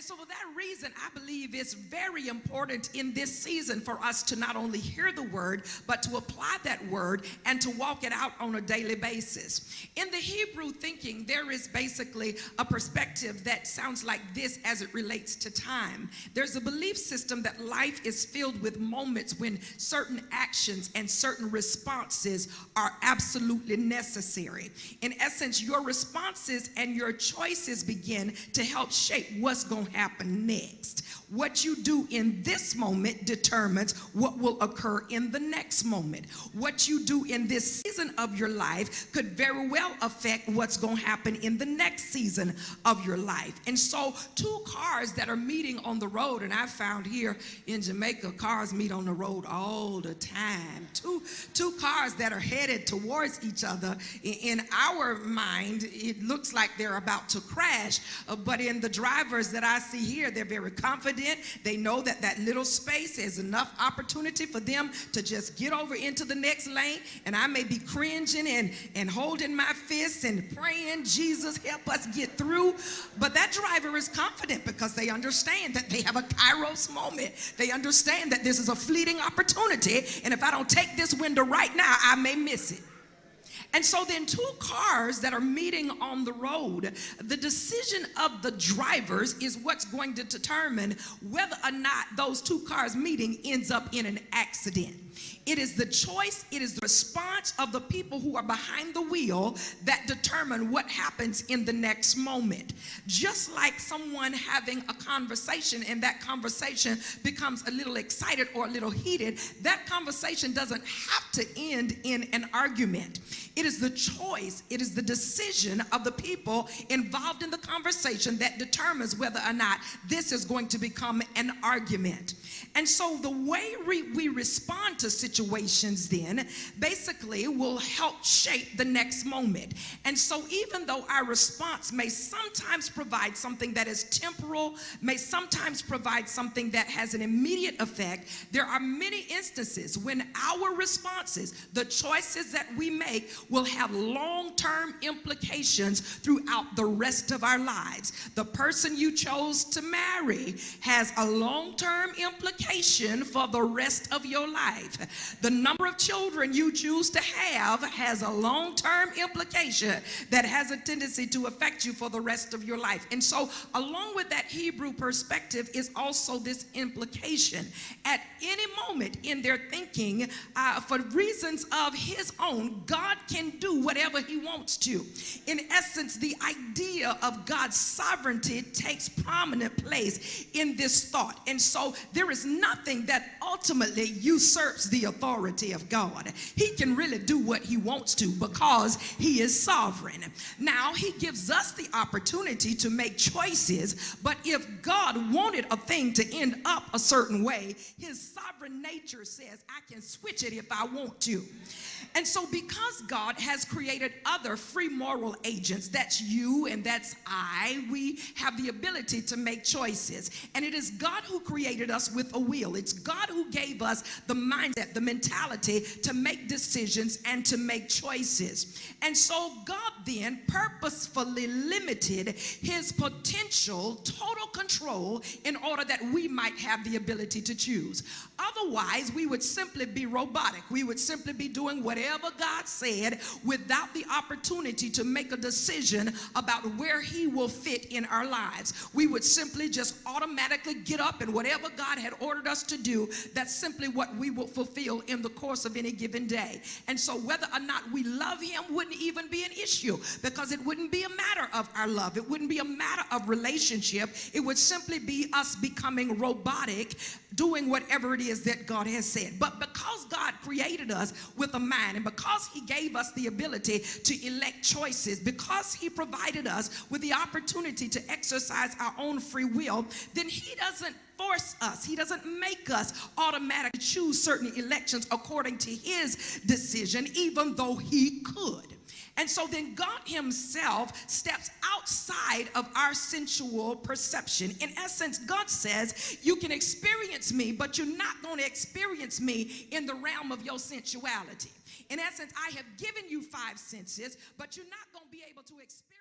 And so for that reason, I believe it's very important in this season for us to not only hear the word, but to apply that word and to walk it out on a daily basis. In the Hebrew thinking, there is basically a perspective that sounds like this as it relates to time. There's a belief system that life is filled with moments when certain actions and certain responses are absolutely necessary. In essence, your responses and your choices begin to help shape what's going to happen next. What you do in this moment determines what will occur in the next moment. What you do in this season of your life could very well affect what's going to happen in the next season of your life. And so two cars that are meeting on the road, and I found here in Jamaica, cars meet on the road all the time. Two cars that are headed towards each other. In our mind, it looks like they're about to crash, but in the drivers that I see here, they're very confident. They know that that little space is enough opportunity for them to just get over into the next lane. And I may be cringing and holding my fists and praying, Jesus, help us get through. But that driver is confident because they understand that they have a Kairos moment. They understand that this is a fleeting opportunity. And if I don't take this window right now, I may miss it. And so then two cars that are meeting on the road, the decision of the drivers is what's going to determine whether or not those two cars meeting ends up in an accident. It is the choice, it is the response of the people who are behind the wheel that determine what happens in the next moment. Just like someone having a conversation and that conversation becomes a little excited or a little heated, that conversation doesn't have to end in an argument. It is the choice, it is the decision of the people involved in the conversation that determines whether or not this is going to become an argument. And so the way we respond to situations then basically will help shape the next moment. And so even though our response may sometimes provide something that is temporal, may sometimes provide something that has an immediate effect, there are many instances when our responses, the choices that we make, will have long-term implications throughout the rest of our lives. The person you chose to marry has a long-term implication for the rest of your life. The number of children you choose to have has a long-term implication that has a tendency to affect you for the rest of your life. And so along with that Hebrew perspective is also this implication. At any moment in their thinking, for reasons of his own, God can do whatever he wants to. In essence, the idea of God's sovereignty takes prominent place in this thought. And so there is nothing that ultimately usurps the authority of God. He can really do what he wants to because he is sovereign. Now, he gives us the opportunity to make choices, but if God wanted a thing to end up a certain way, his sovereign nature says, I can switch it if I want to. And so because God has created other free moral agents, that's you and that's I, we have the ability to make choices. And it is God who created us with a will. It's God who gave us the mindset, the mentality to make decisions and to make choices. And so God then purposefully limited his potential total control in order that we might have the ability to choose. Otherwise, we would simply be robotic. We would simply be doing whatever God said without the opportunity to make a decision about where he will fit in our lives. We would simply just automatically get up and whatever God had ordered us to do, that's simply what we will fulfill in the course of any given day. And so whether or not we love him wouldn't even be an issue because it wouldn't be a matter of our love. It wouldn't be a matter of relationship. It would simply be us becoming robotic, doing whatever it is that God has said. But because God created us with a mind and because he gave us the ability to elect choices, because he provided us with the opportunity to exercise our own free will, then he doesn't force us. He doesn't make us automatically choose certain elections according to his decision, even though he could. And so then God himself steps outside of our sensual perception. In essence, God says, you can experience me, but you're not going to experience me in the realm of your sensuality. In essence, I have given you 5 senses, but you're not going to be able to experience